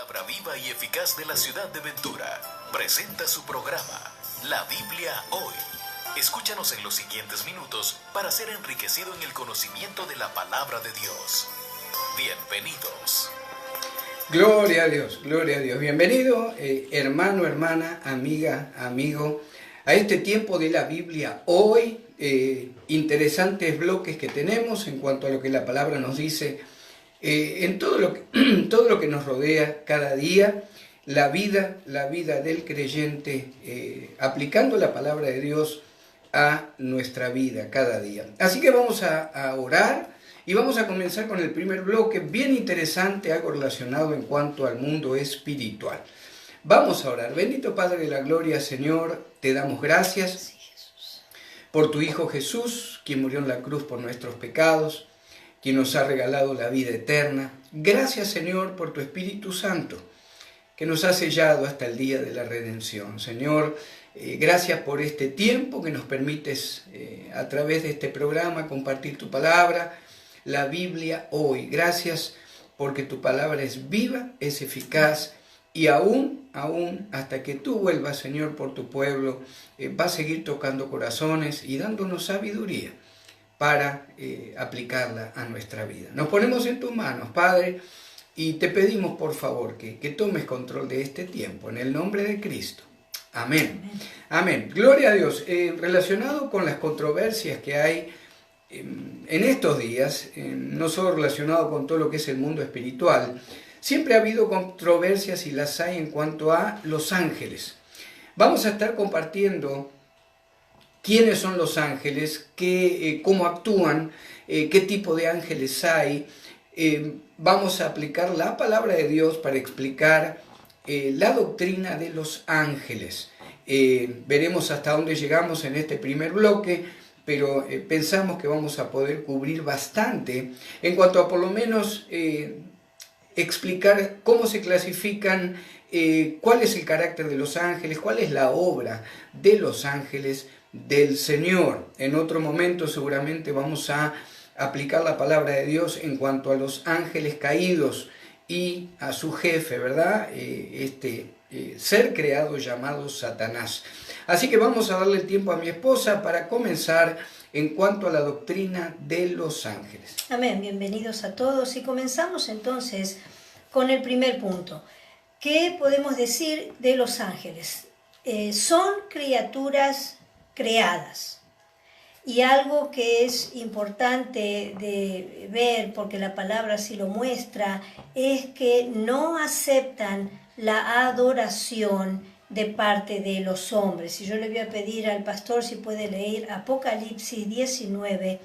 Palabra viva y eficaz de la ciudad de Ventura presenta su programa, La Biblia Hoy. Escúchanos en los siguientes minutos para ser enriquecido en el conocimiento de la Palabra de Dios. Bienvenidos. Gloria a Dios, gloria a Dios. Bienvenido, hermano, hermana, amiga, amigo, a este tiempo de la Biblia Hoy. Interesantes bloques que tenemos en cuanto a lo que la palabra nos dice en todo lo que nos rodea cada día, la vida del creyente, aplicando la palabra de Dios a nuestra vida cada día. Así que vamos a orar y vamos a comenzar con el primer bloque, bien interesante, algo relacionado en cuanto al mundo espiritual. Vamos a orar. Bendito Padre de la Gloria, Señor, te damos gracias por tu Hijo Jesús, quien murió en la cruz por nuestros pecados, quien nos ha regalado la vida eterna. Gracias, Señor, por tu Espíritu Santo, que nos ha sellado hasta el día de la redención. Señor, gracias por este tiempo que nos permites a través de este programa compartir tu palabra, la Biblia Hoy. Gracias porque tu palabra es viva, es eficaz y aún hasta que tú vuelvas, Señor, por tu pueblo, va a seguir tocando corazones y dándonos sabiduría para aplicarla a nuestra vida. Nos ponemos en tus manos, Padre, y te pedimos por favor que tomes control de este tiempo, en el nombre de Cristo. Amén. Amén. Gloria a Dios. Relacionado con las controversias que hay en estos días, no solo relacionado con todo lo que es el mundo espiritual, siempre ha habido controversias y las hay en cuanto a los ángeles. Vamos a estar compartiendo quiénes son los ángeles, cómo actúan, qué tipo de ángeles hay. Vamos a aplicar la palabra de Dios para explicar la doctrina de los ángeles. Veremos hasta dónde llegamos en este primer bloque, pero pensamos que vamos a poder cubrir bastante en cuanto a por lo menos explicar cómo se clasifican, cuál es el carácter de los ángeles, cuál es la obra de los ángeles del Señor. En otro momento seguramente vamos a aplicar la palabra de Dios en cuanto a los ángeles caídos y a su jefe, ¿verdad? Ser creado llamado Satanás. Así que vamos a darle el tiempo a mi esposa para comenzar en cuanto a la doctrina de los ángeles. Amén, bienvenidos a todos y comenzamos entonces con el primer punto. ¿Qué podemos decir de los ángeles? Son criaturas creadas. Y algo que es importante de ver, porque la palabra así lo muestra, es que no aceptan la adoración de parte de los hombres. Y yo le voy a pedir al pastor si puede leer Apocalipsis 19,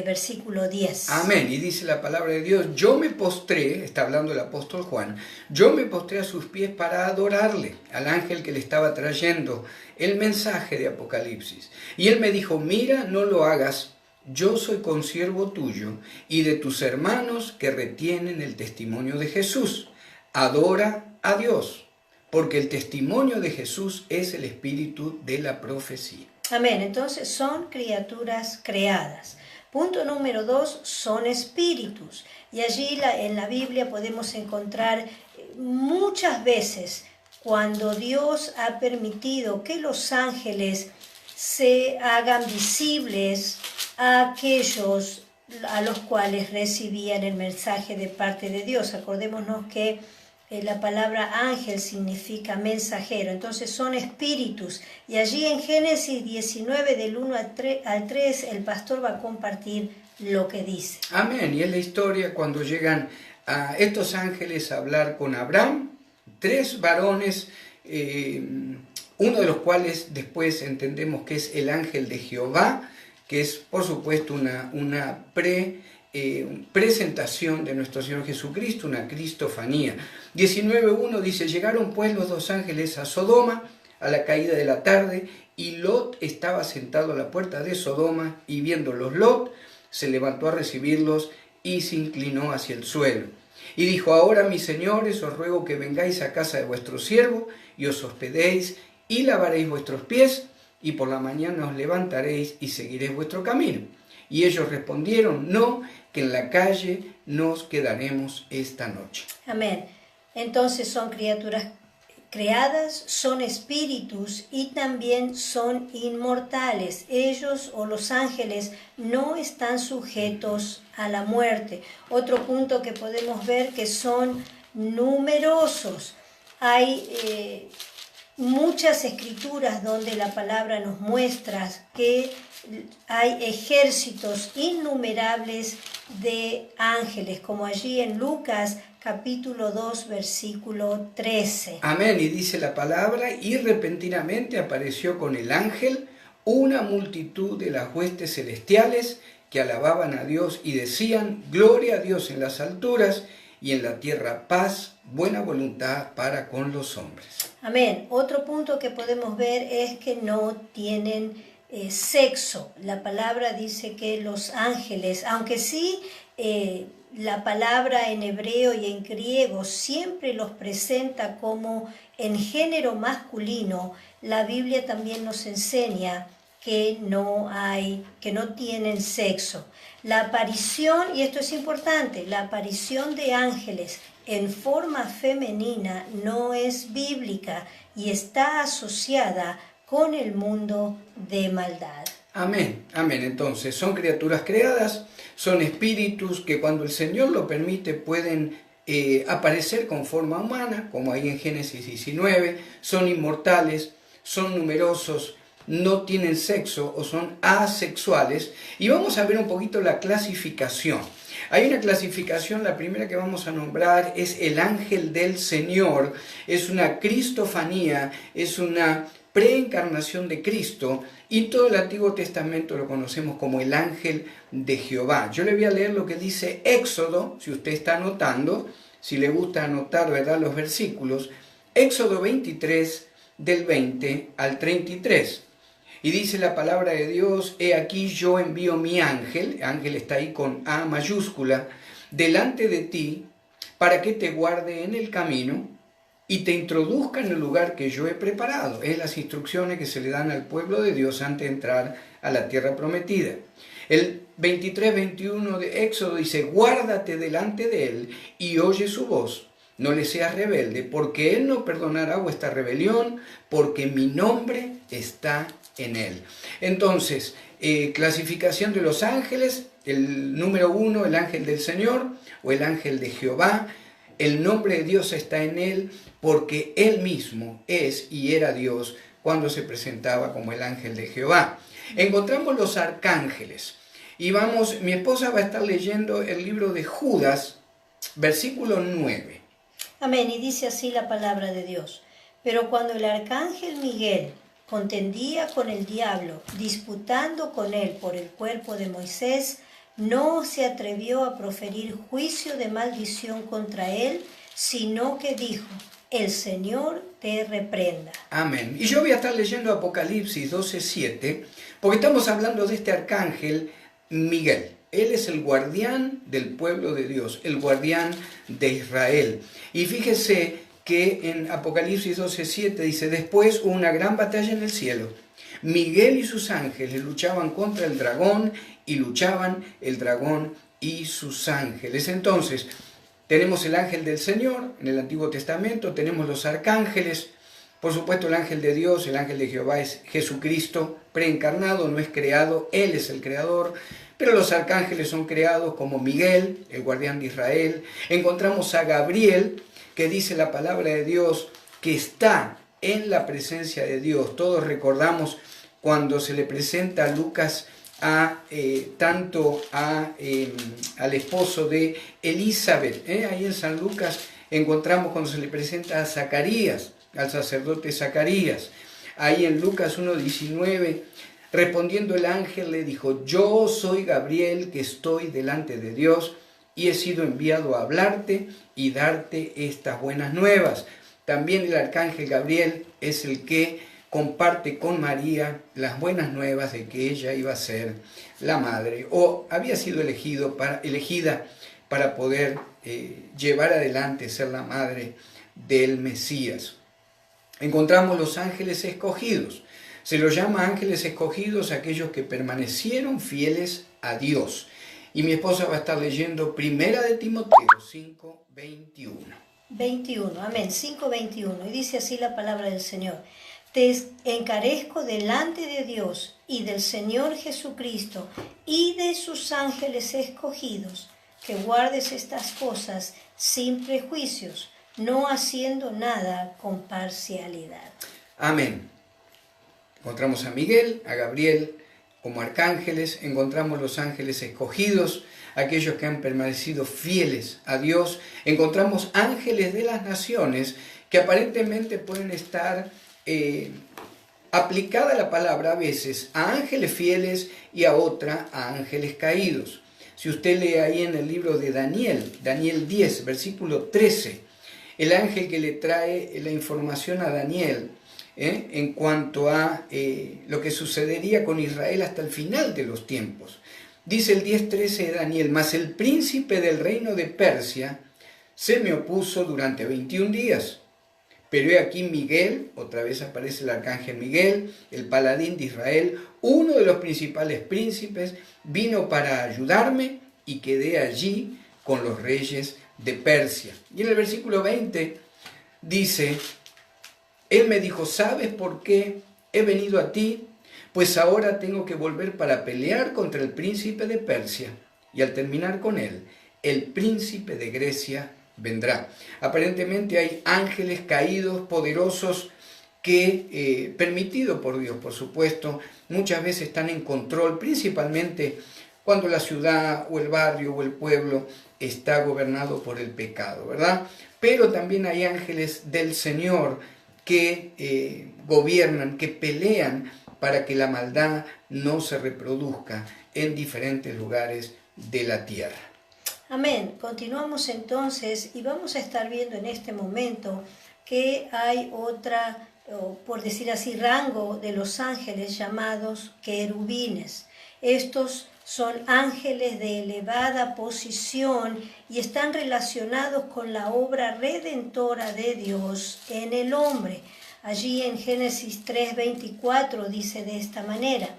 versículo 10. Amén. Y dice la palabra de Dios: yo me postré, está hablando el apóstol Juan, yo me postré a sus pies para adorarle, al ángel que le estaba trayendo el mensaje de Apocalipsis. Y él me dijo: mira, no lo hagas, yo soy consiervo tuyo y de tus hermanos que retienen el testimonio de Jesús. Adora a Dios, porque el testimonio de Jesús es el espíritu de la profecía. Amén. Entonces son criaturas creadas. Punto número 2, son espíritus. Y allí en la Biblia podemos encontrar muchas veces cuando Dios ha permitido que los ángeles se hagan visibles a aquellos a los cuales recibían el mensaje de parte de Dios. Acordémonos que la palabra ángel significa mensajero, entonces son espíritus. Y allí en Génesis 19, del 1 al 3, el pastor va a compartir lo que dice. Amén. Y es la historia cuando llegan a estos ángeles a hablar con Abraham, 3 varones, uno de los cuales después entendemos que es el ángel de Jehová, que es por supuesto una presentación de nuestro Señor Jesucristo, una cristofanía. 19.1 dice: llegaron pues los 2 ángeles a Sodoma a la caída de la tarde, y Lot estaba sentado a la puerta de Sodoma, y viéndolos Lot se levantó a recibirlos y se inclinó hacia el suelo. Y dijo: ahora, mis señores, os ruego que vengáis a casa de vuestro siervo y os hospedéis y lavaréis vuestros pies, y por la mañana os levantaréis y seguiréis vuestro camino. Y ellos respondieron: no, que en la calle nos quedaremos esta noche. Amén. Entonces son criaturas creadas, son espíritus y también son inmortales. Ellos o los ángeles no están sujetos a la muerte. Otro punto que podemos ver que son numerosos. Hay muchas escrituras donde la palabra nos muestra que hay ejércitos innumerables de ángeles, como allí en Lucas capítulo 2, versículo 13. Amén, y dice la palabra, y repentinamente apareció con el ángel una multitud de las huestes celestiales que alababan a Dios y decían, gloria a Dios en las alturas y en la tierra paz, buena voluntad para con los hombres. Amén. Otro punto que podemos ver es que no tienen sexo. La palabra dice que los ángeles, aunque sí la palabra en hebreo y en griego siempre los presenta como en género masculino, la Biblia también nos enseña que no tienen sexo. La aparición, y esto es importante, la aparición de ángeles en forma femenina no es bíblica y está asociada con el mundo de maldad. Amén, amén. Entonces, son criaturas creadas, son espíritus que cuando el Señor lo permite pueden aparecer con forma humana, como ahí en Génesis 19, son inmortales, son numerosos, no tienen sexo o son asexuales. Y vamos a ver un poquito la clasificación. Hay una clasificación, la primera que vamos a nombrar es el ángel del Señor, es una cristofanía, es una preencarnación de Cristo, y todo el Antiguo Testamento lo conocemos como el ángel de Jehová. Yo le voy a leer lo que dice Éxodo, si usted está anotando, si le gusta anotar, ¿verdad?, los versículos. Éxodo 23, del 20 al 33. Y dice la palabra de Dios, he aquí yo envío mi ángel, ángel está ahí con A mayúscula, delante de ti, para que te guarde en el camino y te introduzca en el lugar que yo he preparado. Es las instrucciones que se le dan al pueblo de Dios antes de entrar a la tierra prometida. El 23-21 de Éxodo dice, guárdate delante de él y oye su voz. No le seas rebelde, porque él no perdonará vuestra rebelión, porque mi nombre está en él. Entonces, clasificación de los ángeles, el número 1, el ángel del Señor o el ángel de Jehová. El nombre de Dios está en él porque él mismo es y era Dios cuando se presentaba como el ángel de Jehová. Encontramos los arcángeles y mi esposa va a estar leyendo el libro de Judas, versículo 9. Amén, y dice así la palabra de Dios. Pero cuando el arcángel Miguel contendía con el diablo, disputando con él por el cuerpo de Moisés, no se atrevió a proferir juicio de maldición contra él, sino que dijo, el Señor te reprenda. Amén. Y yo voy a estar leyendo Apocalipsis 12:7, porque estamos hablando de este arcángel Miguel. Él es el guardián del pueblo de Dios, el guardián de Israel. Y fíjese que en Apocalipsis 12:7 dice, después hubo una gran batalla en el cielo. Miguel y sus ángeles luchaban contra el dragón y luchaban el dragón y sus ángeles. Entonces, tenemos el ángel del Señor en el Antiguo Testamento, tenemos los arcángeles, por supuesto el ángel de Dios, el ángel de Jehová es Jesucristo, preencarnado, no es creado, Él es el creador, pero los arcángeles son creados como Miguel, el guardián de Israel. Encontramos a Gabriel, que dice la palabra de Dios, que está en la presencia de Dios. Todos recordamos cuando se le presenta a Lucas al esposo de Elizabeth. Ahí en San Lucas encontramos cuando se le presenta a Zacarías, al sacerdote Zacarías. Ahí en Lucas 1:19, respondiendo el ángel le dijo, yo soy Gabriel que estoy delante de Dios y he sido enviado a hablarte y darte estas buenas nuevas. También el arcángel Gabriel es el que comparte con María las buenas nuevas de que ella iba a ser la madre o había sido elegida para poder llevar adelante ser la madre del Mesías. Encontramos los ángeles escogidos. Se los llama ángeles escogidos a aquellos que permanecieron fieles a Dios. Y mi esposa va a estar leyendo Primera de Timoteo 5:21. 21, amén, 5:21, y dice así la palabra del Señor. Te encarezco delante de Dios y del Señor Jesucristo y de sus ángeles escogidos, que guardes estas cosas sin prejuicios, no haciendo nada con parcialidad. Amén. Encontramos a Miguel, a Gabriel como arcángeles, encontramos los ángeles escogidos, aquellos que han permanecido fieles a Dios, encontramos ángeles de las naciones que aparentemente pueden estar aplicada la palabra a veces a ángeles fieles y a otra a ángeles caídos. Si usted lee ahí en el libro de Daniel, Daniel 10, versículo 13, el ángel que le trae la información a Daniel en cuanto a lo que sucedería con Israel hasta el final de los tiempos. Dice el 10:13 de Daniel: mas el príncipe del reino de Persia se me opuso durante 21 días. Pero he aquí Miguel, otra vez aparece el arcángel Miguel, el paladín de Israel, uno de los principales príncipes, vino para ayudarme y quedé allí con los reyes de Persia. Y en el versículo 20 dice: él me dijo, ¿sabes por qué he venido a ti? Pues ahora tengo que volver para pelear contra el príncipe de Persia. Y al terminar con él, el príncipe de Grecia vendrá. Aparentemente hay ángeles caídos, poderosos, que, permitido por Dios, por supuesto, muchas veces están en control, principalmente cuando la ciudad o el barrio o el pueblo está gobernado por el pecado, ¿verdad? Pero también hay ángeles del Señor que gobiernan, que pelean para que la maldad no se reproduzca en diferentes lugares de la tierra. Amén. Continuamos entonces y vamos a estar viendo en este momento que hay otra, por decir así, rango de los ángeles llamados querubines. Estos son ángeles de elevada posición y están relacionados con la obra redentora de Dios en el hombre. Allí en Génesis 3:24 dice de esta manera: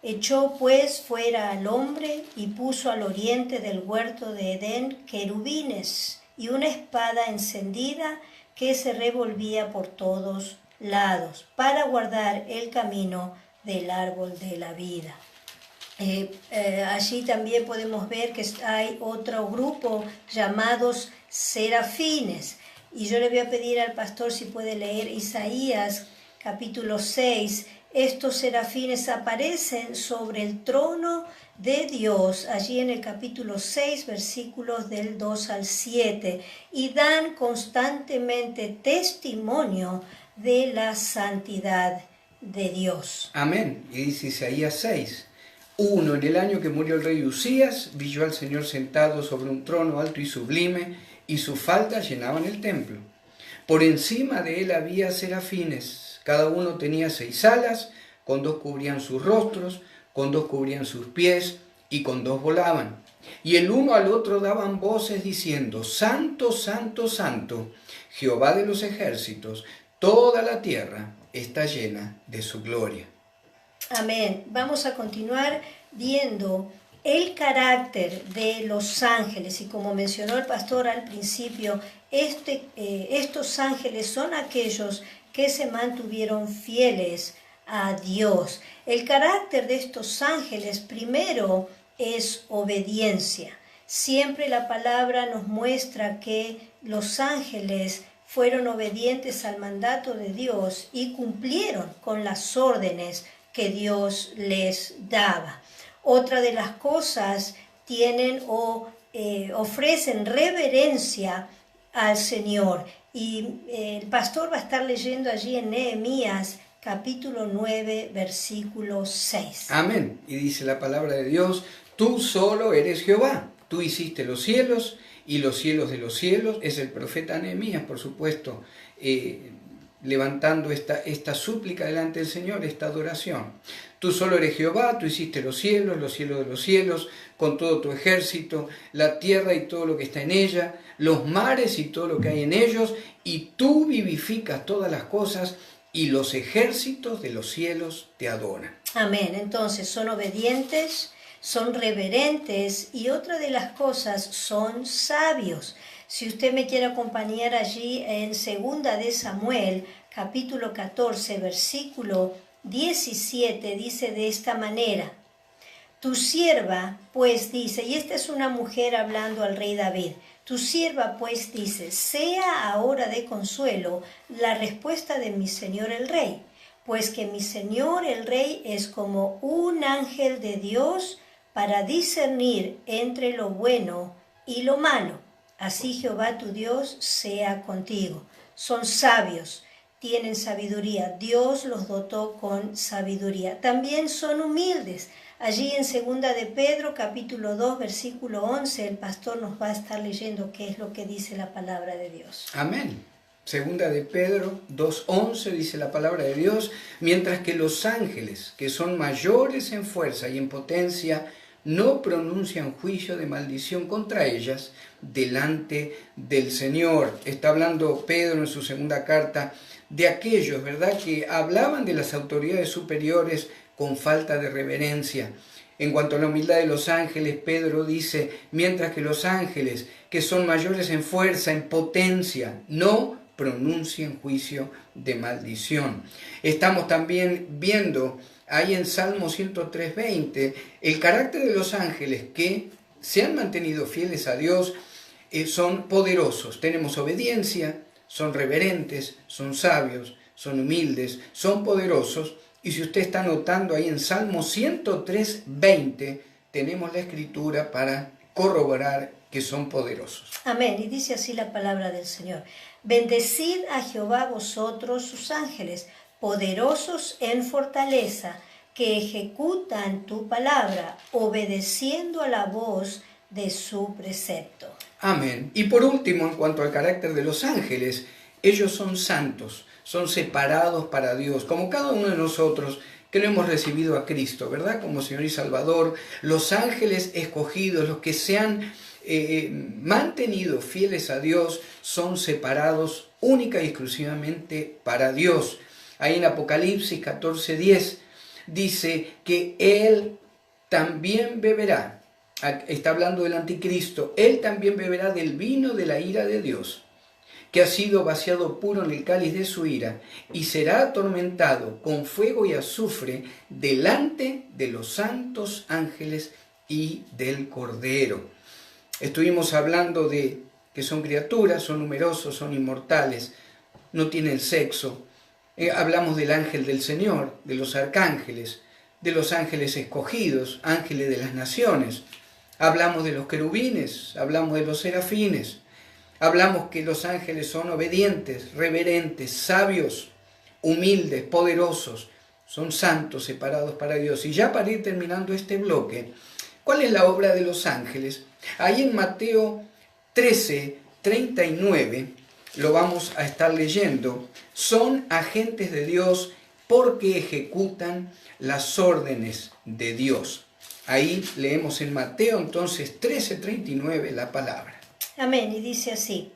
echó pues fuera al hombre y puso al oriente del huerto de Edén querubines y una espada encendida que se revolvía por todos lados para guardar el camino del árbol de la vida. Allí también podemos ver que hay otro grupo llamados serafines. Y yo le voy a pedir al pastor si puede leer Isaías capítulo 6. Estos serafines aparecen sobre el trono de Dios, allí en el capítulo 6, versículos del 2 al 7, y dan constantemente testimonio de la santidad de Dios. Amén. Y dice Isaías 6. 1. En el año que murió el rey Usías, vi yo al Señor sentado sobre un trono alto y sublime, y sus faldas llenaban el templo. Por encima de él había serafines, cada uno tenía 6 alas, con 2 cubrían sus rostros, con 2 cubrían sus pies, y con 2 volaban. Y el uno al otro daban voces diciendo: Santo, Santo, Santo, Jehová de los ejércitos, toda la tierra está llena de su gloria. Amén. Vamos a continuar viendo el carácter de los ángeles, y como mencionó el pastor al principio, estos ángeles son aquellos que se mantuvieron fieles a Dios. El carácter de estos ángeles primero es obediencia. Siempre la palabra nos muestra que los ángeles fueron obedientes al mandato de Dios y cumplieron con las órdenes que Dios les daba. Otra de las cosas, tienen o ofrecen reverencia al Señor. Y el pastor va a estar leyendo allí en Nehemías capítulo 9, versículo 6. Amén. Y dice la palabra de Dios: tú solo eres Jehová, tú hiciste los cielos y los cielos de los cielos. Es el profeta Nehemías, por supuesto, levantando esta súplica delante del Señor, esta adoración. Tú solo eres Jehová, tú hiciste los cielos de los cielos, con todo tu ejército, la tierra y todo lo que está en ella, los mares y todo lo que hay en ellos, y tú vivificas todas las cosas, y los ejércitos de los cielos te adoran. Amén. Entonces son obedientes, son reverentes, y otra de las cosas, son sabios. Si usted me quiere acompañar allí en 2 de Samuel, capítulo 14, versículo 17, dice de esta manera: tu sierva pues dice, y esta es una mujer hablando al rey David, tu sierva pues dice, sea ahora de consuelo la respuesta de mi señor el rey, pues que mi señor el rey es como un ángel de Dios para discernir entre lo bueno y lo malo. Así Jehová tu Dios sea contigo. Son sabios, tienen sabiduría, Dios los dotó con sabiduría. También son humildes. Allí en 2 de Pedro, capítulo 2, versículo 11, el pastor nos va a estar leyendo qué es lo que dice la palabra de Dios. Amén. 2 de Pedro 2:11 dice la palabra de Dios: mientras que los ángeles, que son mayores en fuerza y en potencia, no pronuncian juicio de maldición contra ellas delante del Señor. Está hablando Pedro en su segunda carta de aquellos, ¿verdad?, que hablaban de las autoridades superiores con falta de reverencia. En cuanto a la humildad de los ángeles, Pedro dice: mientras que los ángeles, que son mayores en fuerza, en potencia, no pronuncien juicio de maldición. Estamos también viendo ahí en Salmo 103:20 el carácter de los ángeles que se han mantenido fieles a Dios. Son poderosos, tenemos obediencia, son reverentes, son sabios, son humildes, son poderosos. Y si usted está notando ahí en Salmo 103:20, tenemos la escritura para corroborar que son poderosos. Amén. Y dice así la palabra del Señor: bendecid a Jehová vosotros sus ángeles, poderosos en fortaleza, que ejecutan tu palabra, obedeciendo a la voz de su precepto. Amén. Y por último, en cuanto al carácter de los ángeles, ellos son santos, son separados para Dios, como cada uno de nosotros que no hemos recibido a Cristo, ¿verdad?, como Señor y Salvador. Los ángeles escogidos, los que se han mantenido fieles a Dios, son separados única y exclusivamente para Dios. Ahí en Apocalipsis 14:10 dice que Él también beberá, está hablando del anticristo, Él también beberá del vino de la ira de Dios, que ha sido vaciado puro en el cáliz de su ira, y será atormentado con fuego y azufre delante de los santos ángeles y del Cordero. Estuvimos hablando de que son criaturas, son numerosos, son inmortales, no tienen sexo. Hablamos del ángel del Señor, de los arcángeles, de los ángeles escogidos, ángeles de las naciones. Hablamos de los querubines, hablamos de los serafines. Hablamos que los ángeles son obedientes, reverentes, sabios, humildes, poderosos, son santos, separados para Dios. Y ya para ir terminando este bloque, ¿cuál es la obra de los ángeles? Ahí en Mateo 13:39 lo vamos a estar leyendo. Son agentes de Dios porque ejecutan las órdenes de Dios. Ahí leemos en Mateo entonces 13:39 la palabra. Amén. Y dice así,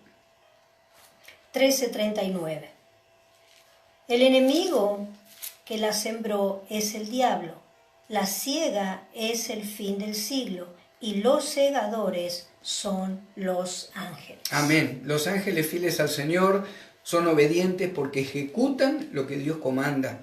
13:39. El enemigo que la sembró es el diablo. La siega es el fin del siglo y los segadores son los ángeles. Amén. Los ángeles fieles al Señor son obedientes porque ejecutan lo que Dios comanda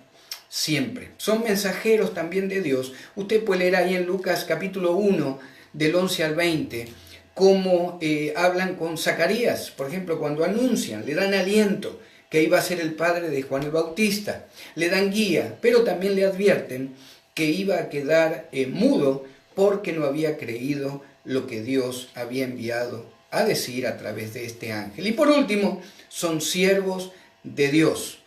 siempre. Son mensajeros también de Dios. Usted puede leer ahí en Lucas capítulo 1 del 11 al 20 cómo hablan con Zacarías, por ejemplo, cuando anuncian, le dan aliento que iba a ser el padre de Juan el Bautista, le dan guía, pero también le advierten que iba a quedar mudo porque no había creído lo que Dios había enviado a decir a través de este ángel. Y por último, son siervos de Dios,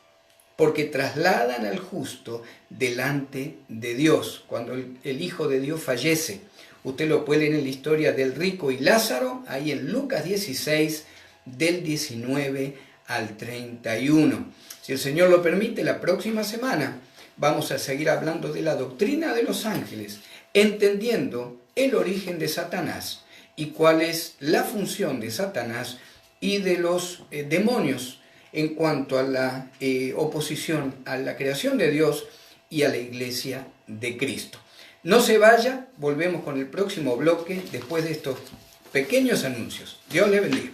porque trasladan al justo delante de Dios. Cuando el Hijo de Dios fallece, usted lo puede leer en la historia del rico y Lázaro, ahí en Lucas 16, del 19 al 31. Si el Señor lo permite, la próxima semana vamos a seguir hablando de la doctrina de los ángeles, entendiendo el origen de Satanás y cuál es la función de Satanás y de los demonios en cuanto a la oposición a la creación de Dios y a la iglesia de Cristo. No se vaya, volvemos con el próximo bloque después de estos pequeños anuncios. Dios le bendiga.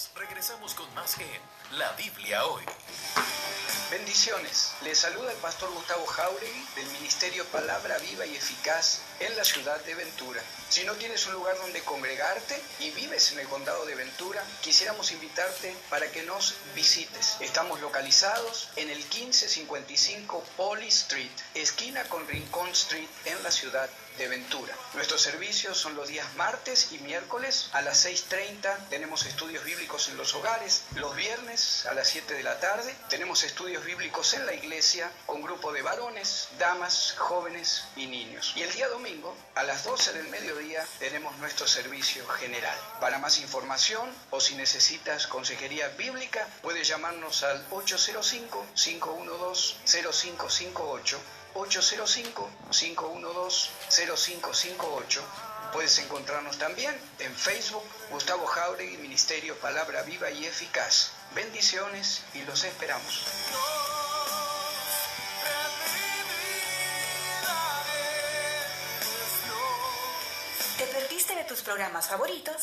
más. Regresamos con más en La Biblia Hoy. Bendiciones. Les saluda el pastor Gustavo Jáuregui del Ministerio Palabra Viva y Eficaz en la ciudad de Ventura. Si no tienes un lugar donde congregarte y vives en el condado de Ventura, quisiéramos invitarte para que nos visites. Estamos localizados en el 1555 Poly Street, esquina con Rincón Street en la ciudad de Ventura. Nuestros servicios son los días martes y miércoles a las 6:30. Tenemos estudios bíblicos en los hogares. Los viernes a las 7 de la tarde tenemos estudios bíblicos en la iglesia con grupo de varones, damas, jóvenes y niños. Y el día domingo a las 12 del mediodía tenemos nuestro servicio general. Para más información o si necesitas consejería bíblica, puedes llamarnos al 805-512-0558. 805-512-0558. Puedes encontrarnos también en Facebook, Gustavo Jáuregui, Ministerio Palabra Viva y Eficaz. Bendiciones y los esperamos. ¿Te perdiste de tus programas favoritos?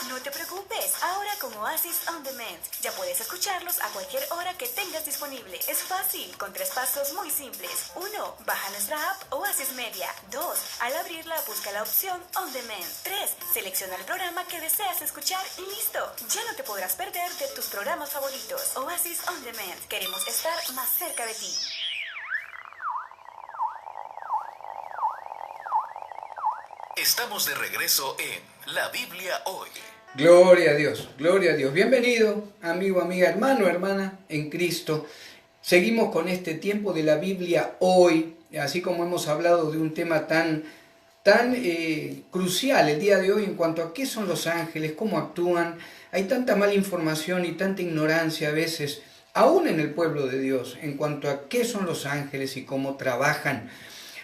No te preocupes, ahora con Oasis On Demand ya puedes escucharlos a cualquier hora que tengas disponible. Es fácil, con 3 pasos muy simples. 1. Baja nuestra app Oasis Media. 2. Al abrirla, busca la opción On Demand. 3. Selecciona el programa que deseas escuchar y listo. Ya no te podrás perder de tus programas favoritos. Oasis On Demand. Queremos estar más cerca de ti. Estamos de regreso en La Biblia Hoy. Gloria a Dios, gloria a Dios. Bienvenido, amigo, amiga, hermano, hermana en Cristo. Seguimos con este tiempo de la Biblia Hoy, así como hemos hablado de un tema tan crucial el día de hoy en cuanto a qué son los ángeles, cómo actúan. Hay tanta mala información y tanta ignorancia a veces, aún en el pueblo de Dios, en cuanto a qué son los ángeles y cómo trabajan.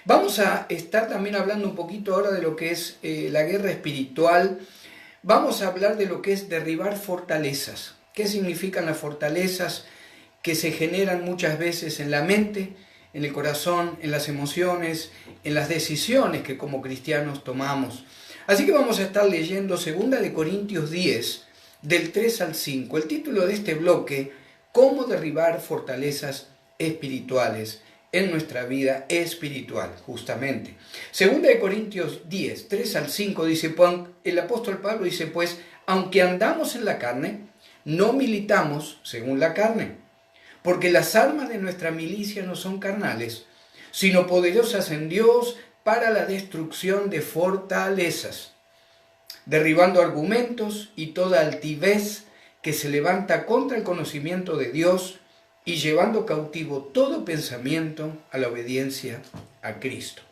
Vamos a estar también hablando un poquito ahora de lo que es la guerra espiritual. Vamos a hablar de lo que es derribar fortalezas. ¿Qué significan las fortalezas que se generan muchas veces en la mente, en el corazón, en las emociones, en las decisiones que como cristianos tomamos? Así que vamos a estar leyendo 2 Corintios 10, del 3 al 5. El título de este bloque, ¿Cómo derribar fortalezas espirituales en nuestra vida espiritual, justamente? 2 Corintios 10, 3 al 5 dice, el apóstol Pablo dice, pues, aunque andamos en la carne, no militamos según la carne, porque las armas de nuestra milicia no son carnales, sino poderosas en Dios para la destrucción de fortalezas, derribando argumentos y toda altivez que se levanta contra el conocimiento de Dios, y llevando cautivo todo pensamiento a la obediencia a Cristo.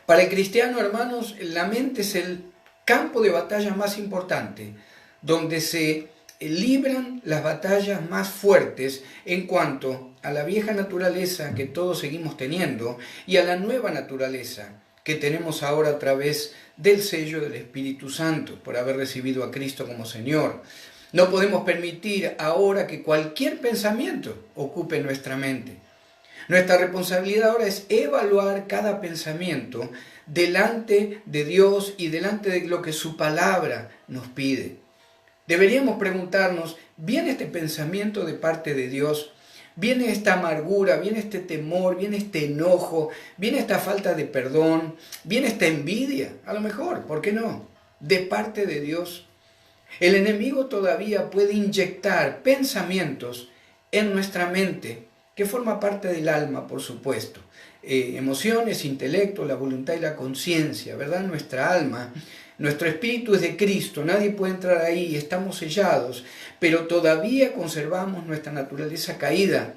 Para el cristiano, hermanos, la mente es el campo de batalla más importante, donde se libran las batallas más fuertes en cuanto a la vieja naturaleza que todos seguimos teniendo y a la nueva naturaleza que tenemos ahora a través del sello del Espíritu Santo, por haber recibido a Cristo como Señor. No podemos permitir ahora que cualquier pensamiento ocupe nuestra mente. Nuestra responsabilidad ahora es evaluar cada pensamiento delante de Dios y delante de lo que su palabra nos pide. Deberíamos preguntarnos, ¿viene este pensamiento de parte de Dios? ¿Viene esta amargura? ¿Viene este temor? ¿Viene este enojo? ¿Viene esta falta de perdón? ¿Viene esta envidia? A lo mejor, ¿por qué no? De parte de Dios. El enemigo todavía puede inyectar pensamientos en nuestra mente, que forma parte del alma, por supuesto. Emociones, intelecto, la voluntad y la conciencia, ¿verdad? Nuestra alma, nuestro espíritu es de Cristo, nadie puede entrar ahí, estamos sellados, pero todavía conservamos nuestra naturaleza caída.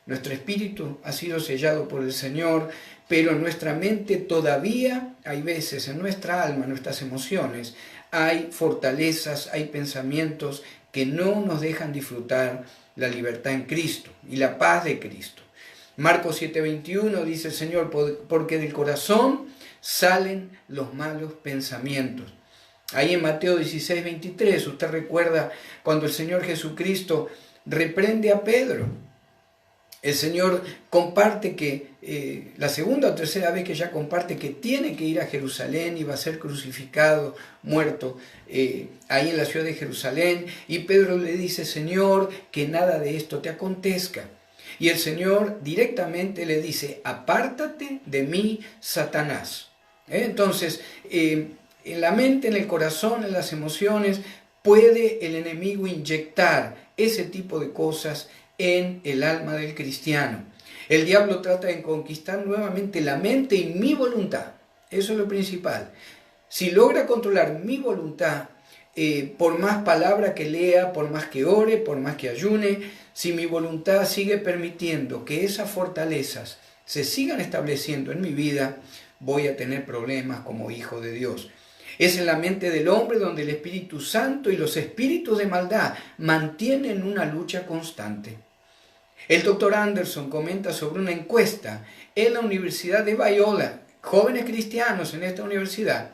Nuestro espíritu ha sido sellado por el Señor, pero en nuestra mente todavía hay veces, en nuestra alma, en nuestras emociones, hay fortalezas, hay pensamientos que no nos dejan disfrutar la libertad en Cristo y la paz de Cristo. Marcos 7:21 dice el Señor, porque del corazón salen los malos pensamientos. Ahí en Mateo 16:23, usted recuerda cuando el Señor Jesucristo reprende a Pedro. El Señor comparte que, la segunda o tercera vez que ya comparte que tiene que ir a Jerusalén y va a ser crucificado, muerto, ahí en la ciudad de Jerusalén. Y Pedro le dice, Señor, que nada de esto te acontezca. Y el Señor directamente le dice, apártate de mí, Satanás. Entonces, en la mente, en el corazón, en las emociones, puede el enemigo inyectar ese tipo de cosas en el alma del cristiano. El diablo trata de conquistar nuevamente la mente y mi voluntad. Eso es lo principal. Si logra controlar mi voluntad, por más palabra que lea, por más que ore, por más que ayune, si mi voluntad sigue permitiendo que esas fortalezas se sigan estableciendo en mi vida, voy a tener problemas como hijo de Dios. Es en la mente del hombre donde el Espíritu Santo y los espíritus de maldad mantienen una lucha constante. El doctor Anderson comenta sobre una encuesta en la Universidad de Biola, jóvenes cristianos en esta universidad.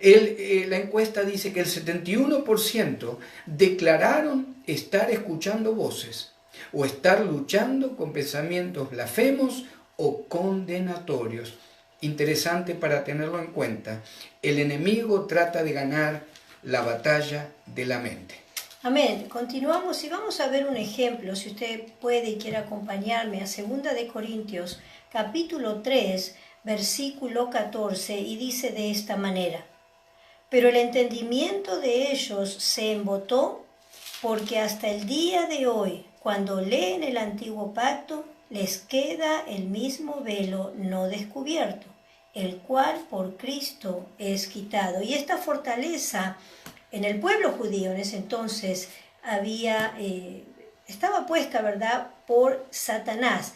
La encuesta dice que el 71% declararon estar escuchando voces o estar luchando con pensamientos blasfemos o condenatorios. Interesante para tenerlo en cuenta. El enemigo trata de ganar la batalla de la mente. Amén. Continuamos y vamos a ver un ejemplo, si usted puede y quiere acompañarme, a 2 de Corintios, capítulo 3, versículo 14, y dice de esta manera: pero el entendimiento de ellos se embotó, porque hasta el día de hoy, cuando leen el antiguo pacto, les queda el mismo velo no descubierto, el cual por Cristo es quitado. Y esta fortaleza en el pueblo judío en ese entonces estaba puesta, ¿verdad?, por Satanás,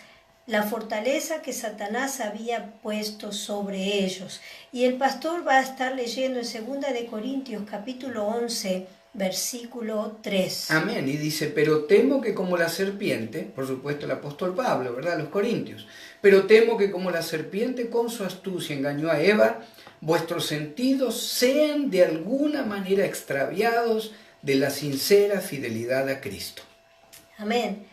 la fortaleza que Satanás había puesto sobre ellos. Y el pastor va a estar leyendo en 2 de Corintios capítulo 11, versículo 3. Amén. Y dice, pero temo que como la serpiente, por supuesto el apóstol Pablo, ¿verdad?, los Corintios, pero temo que como la serpiente con su astucia engañó a Eva, vuestros sentidos sean de alguna manera extraviados de la sincera fidelidad a Cristo. Amén.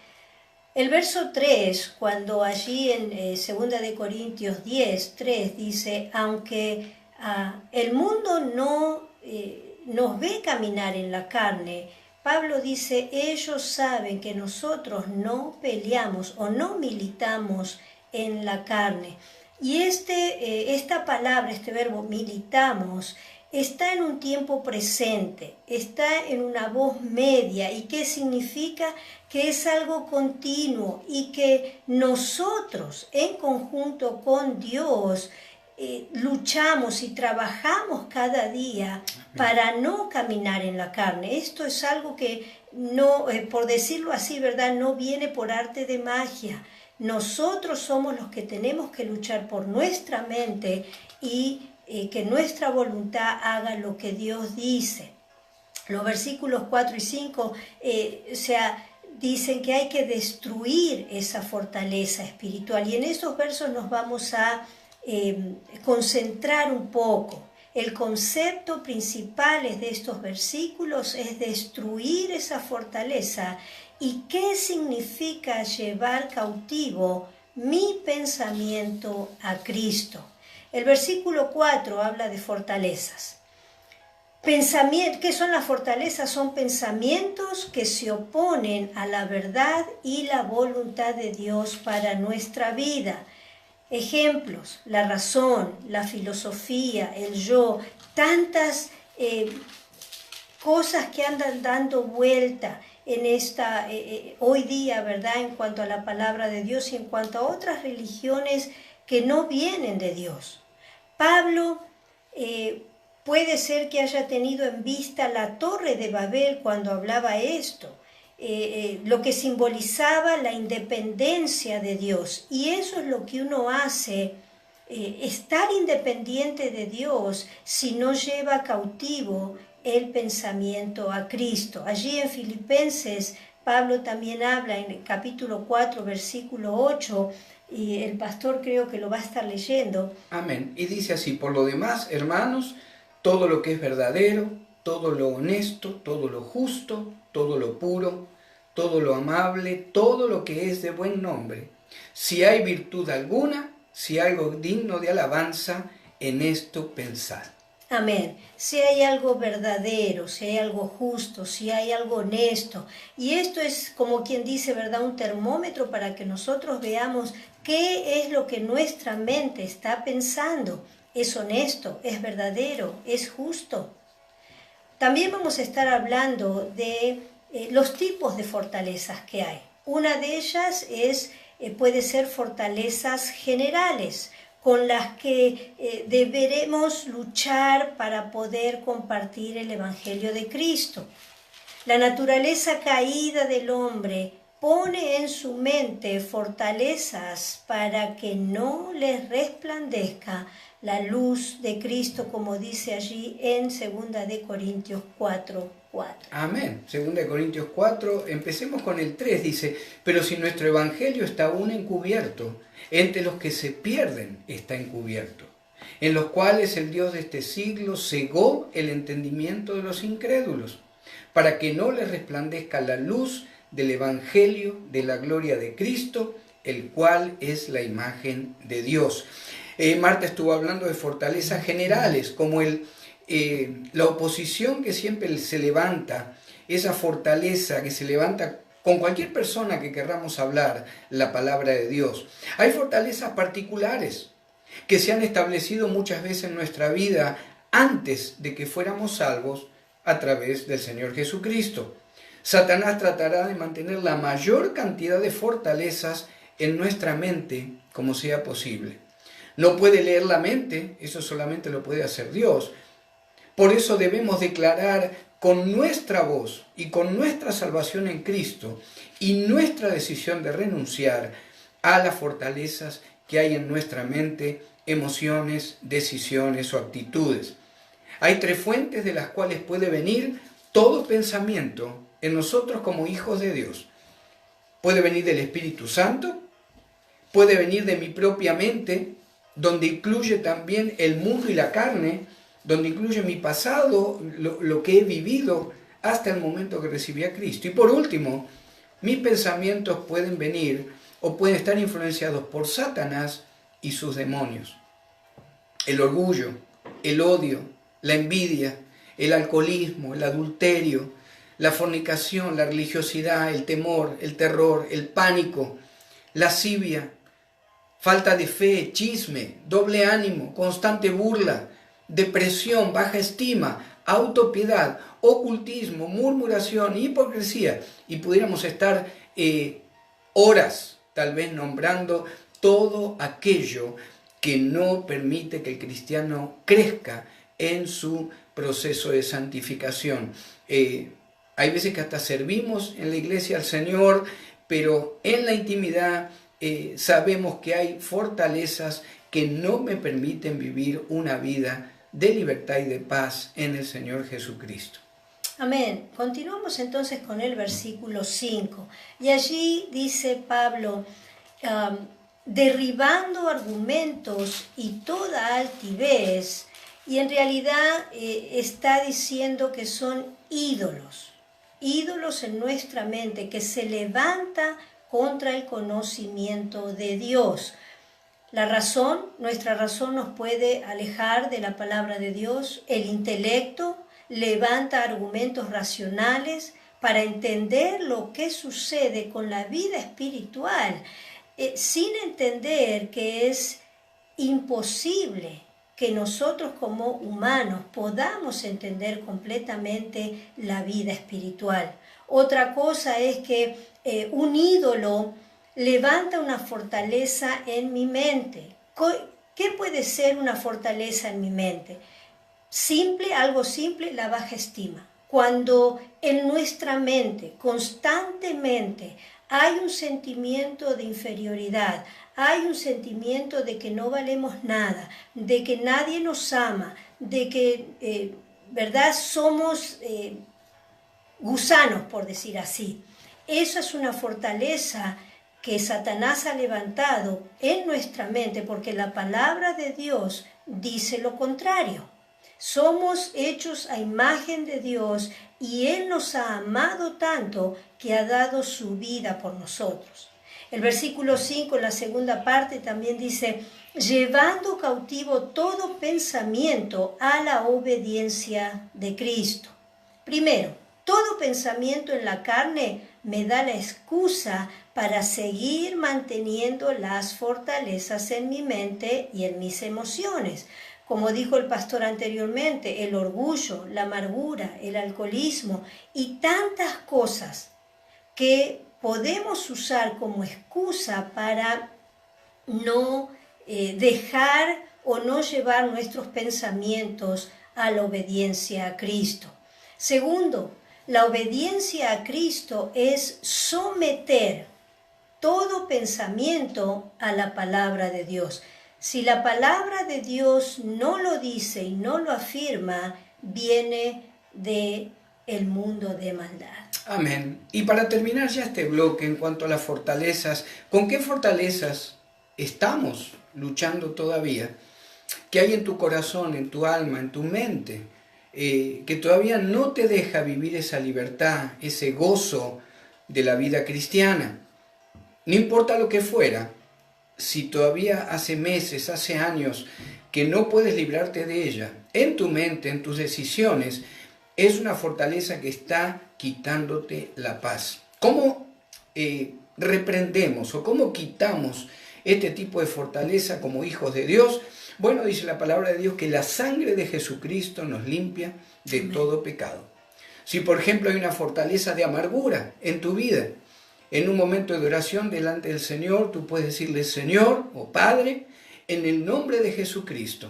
El verso 3, cuando allí en 2 de Corintios 10, 3 dice, aunque el mundo no nos ve caminar en la carne, Pablo dice, ellos saben que nosotros no peleamos o no militamos en la carne. Y esta palabra, este verbo militamos, está en un tiempo presente, está en una voz media. ¿Y qué significa? Que es algo continuo y que nosotros en conjunto con Dios luchamos y trabajamos cada día para no caminar en la carne. Esto es algo que no, por decirlo así, ¿verdad?, no viene por arte de magia. Nosotros somos los que tenemos que luchar por nuestra mente y que nuestra voluntad haga lo que Dios dice. Los versículos 4 y 5 dicen que hay que destruir esa fortaleza espiritual. Y en esos versos nos vamos a concentrar un poco. El concepto principal de estos versículos es destruir esa fortaleza. ¿Y qué significa llevar cautivo mi pensamiento a Cristo? El versículo 4 habla de fortalezas. ¿Qué son las fortalezas? Son pensamientos que se oponen a la verdad y la voluntad de Dios para nuestra vida. Ejemplos: la razón, la filosofía, el yo, tantas cosas que andan dando vuelta en hoy día, ¿verdad?, en cuanto a la palabra de Dios y en cuanto a otras religiones que no vienen de Dios. Pablo puede ser que haya tenido en vista la Torre de Babel cuando hablaba esto, lo que simbolizaba la independencia de Dios. Y eso es lo que uno hace, estar independiente de Dios si no lleva cautivo el pensamiento a Cristo. Allí en Filipenses, Pablo también habla en el capítulo 4, versículo 8, y el pastor creo que lo va a estar leyendo. Amén. Y dice así: por lo demás, hermanos, todo lo que es verdadero, todo lo honesto, todo lo justo, todo lo puro, todo lo amable, todo lo que es de buen nombre. Si hay virtud alguna, si hay algo digno de alabanza, en esto pensad. Amén. Si hay algo verdadero, si hay algo justo, si hay algo honesto. Y esto es como quien dice, ¿verdad? Un termómetro para que nosotros veamos qué es lo que nuestra mente está pensando. ¿Es honesto? ¿Es verdadero? ¿Es justo? También vamos a estar hablando de los tipos de fortalezas que hay. Una de ellas puede ser fortalezas generales, con las que deberemos luchar para poder compartir el Evangelio de Cristo. La naturaleza caída del hombre pone en su mente fortalezas para que no les resplandezca la luz de Cristo, como dice allí en 2 Corintios 4:4. Amén. 2 Corintios 4, empecemos con el 3, dice, pero si nuestro evangelio está aún encubierto, entre los que se pierden está encubierto, en los cuales el Dios de este siglo cegó el entendimiento de los incrédulos, para que no les resplandezca la luz del evangelio de la gloria de Cristo, el cual es la imagen de Dios. Marta estuvo hablando de fortalezas generales, como la oposición que siempre se levanta, esa fortaleza que se levanta con cualquier persona que querramos hablar la palabra de Dios. Hay fortalezas particulares que se han establecido muchas veces en nuestra vida antes de que fuéramos salvos a través del Señor Jesucristo. Satanás tratará de mantener la mayor cantidad de fortalezas en nuestra mente como sea posible. No puede leer la mente, eso solamente lo puede hacer Dios. Por eso debemos declarar con nuestra voz y con nuestra salvación en Cristo y nuestra decisión de renunciar a las fortalezas que hay en nuestra mente, emociones, decisiones o actitudes. Hay 3 fuentes de las cuales puede venir todo pensamiento en nosotros como hijos de Dios. Puede venir del Espíritu Santo, puede venir de mi propia mente, donde incluye también el mundo y la carne, donde incluye mi pasado, lo que he vivido hasta el momento que recibí a Cristo. Y por último, mis pensamientos pueden venir o pueden estar influenciados por Satanás y sus demonios. El orgullo, el odio, la envidia, el alcoholismo, el adulterio, la fornicación, la religiosidad, el temor, el terror, el pánico, lascivia, falta de fe, chisme, doble ánimo, constante burla, depresión, baja estima, autopiedad, ocultismo, murmuración, hipocresía. Y pudiéramos estar horas tal vez nombrando todo aquello que no permite que el cristiano crezca en su proceso de santificación. Hay veces que hasta servimos en la iglesia al Señor, pero en la intimidad sabemos que hay fortalezas que no me permiten vivir una vida de libertad y de paz en el Señor Jesucristo. Amén. Continuamos entonces con el versículo 5. Y allí dice Pablo, derribando argumentos y toda altivez, y en realidad está diciendo que son ídolos en nuestra mente, que se levanta contra el conocimiento de Dios. Nuestra razón nos puede alejar de la palabra de Dios. El intelecto levanta argumentos racionales para entender lo que sucede con la vida espiritual, sin entender que es imposible que nosotros como humanos podamos entender completamente la vida espiritual. Otra cosa es que un ídolo levanta una fortaleza en mi mente. ¿Qué puede ser una fortaleza en mi mente? Algo simple, la baja estima. Cuando en nuestra mente constantemente hay un sentimiento de inferioridad, hay un sentimiento de que no valemos nada, de que nadie nos ama, de que, ¿verdad?, somos gusanos, por decir así. Eso es una fortaleza que Satanás ha levantado en nuestra mente, porque la palabra de Dios dice lo contrario. Somos hechos a imagen de Dios y Él nos ha amado tanto que ha dado su vida por nosotros. El versículo 5 en la segunda parte también dice, llevando cautivo todo pensamiento a la obediencia de Cristo. Primero, todo pensamiento en la carne me da la excusa para seguir manteniendo las fortalezas en mi mente y en mis emociones. Como dijo el pastor anteriormente, el orgullo, la amargura, el alcoholismo y tantas cosas que podemos usar como excusa para no dejar o no llevar nuestros pensamientos a la obediencia a Cristo. Segundo, la obediencia a Cristo es someter todo pensamiento a la palabra de Dios. Si la palabra de Dios no lo dice y no lo afirma, viene del mundo de maldad. Amén. Y para terminar ya este bloque en cuanto a las fortalezas, ¿con qué fortalezas estamos luchando todavía? ¿Qué hay en tu corazón, en tu alma, en tu mente? Que todavía no te deja vivir esa libertad, ese gozo de la vida cristiana. No importa lo que fuera, si todavía hace meses, hace años que no puedes librarte de ella, en tu mente, en tus decisiones, es una fortaleza que está quitándote la paz. ¿Cómo reprendemos o cómo quitamos este tipo de fortaleza como hijos de Dios? Bueno, dice la palabra de Dios que la sangre de Jesucristo nos limpia de todo pecado. Si por ejemplo hay una fortaleza de amargura en tu vida, en un momento de oración delante del Señor, tú puedes decirle, Señor o Padre, en el nombre de Jesucristo,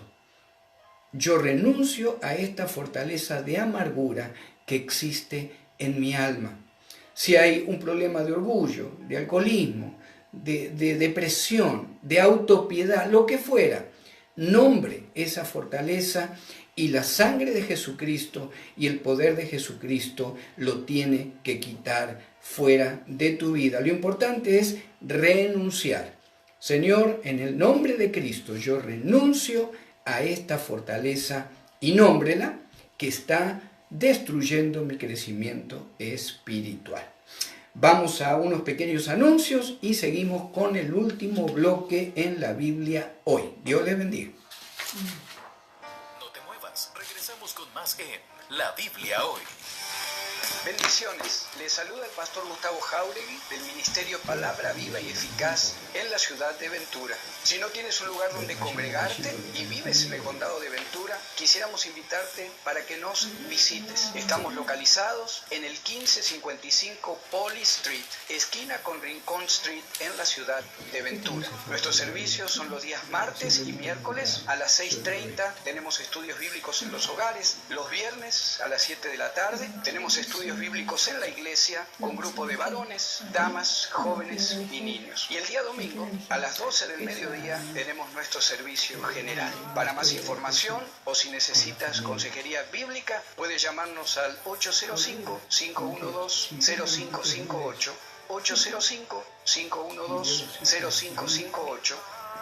yo renuncio a esta fortaleza de amargura que existe en mi alma. Si hay un problema de orgullo, de alcoholismo, de depresión, de autopiedad, lo que fuera, nombre esa fortaleza y la sangre de Jesucristo y el poder de Jesucristo lo tiene que quitar fuera de tu vida. Lo importante es renunciar. Señor, en el nombre de Cristo yo renuncio a esta fortaleza y nómbrela que está destruyendo mi crecimiento espiritual. Vamos a unos pequeños anuncios y seguimos con el último bloque en la Biblia hoy. Dios les bendiga. No te muevas, regresamos con más en la Biblia hoy. Bendiciones, les saluda el pastor Gustavo Jauregui del Ministerio Palabra Viva y Eficaz en la ciudad de Ventura. Si no tienes un lugar donde congregarte y vives en el condado de Ventura, quisiéramos invitarte para que nos visites. Estamos localizados en el 1555 Poly Street, esquina con Rincón Street en la ciudad de Ventura. Nuestros servicios son los días martes y miércoles a las 6:30. Tenemos estudios bíblicos en los hogares. Los viernes a las 7 de la tarde tenemos estudios bíblicos en la iglesia con grupo de varones, damas, jóvenes y niños. Y el día domingo a las 12 del mediodía tenemos nuestro servicio general. Para más información o si necesitas consejería bíblica, puedes llamarnos al 805-512-0558, 805-512-0558.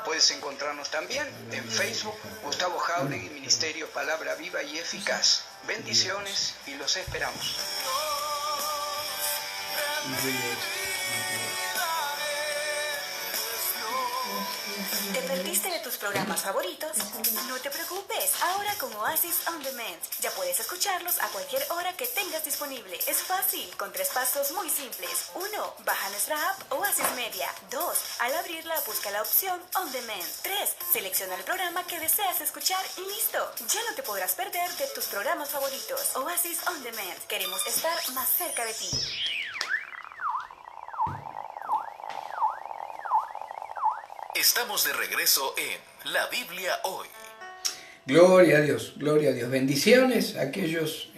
Puedes encontrarnos también en Facebook, Gustavo Jauregui, Ministerio Palabra Viva y Eficaz. Bendiciones y los esperamos. ¿Te perdiste de tus programas favoritos? No te preocupes, ahora con Oasis On Demand ya puedes escucharlos a cualquier hora que tengas disponible. Es fácil, con 3 pasos muy simples. 1. Baja nuestra app Oasis Media. 2. Al abrirla, busca la opción On Demand. 3. Selecciona el programa que deseas escuchar y listo. Ya no te podrás perder de tus programas favoritos. Oasis On Demand. Queremos estar más cerca de ti. Estamos de regreso en la Biblia hoy. Gloria a Dios, gloria a Dios. Bendiciones a aquellos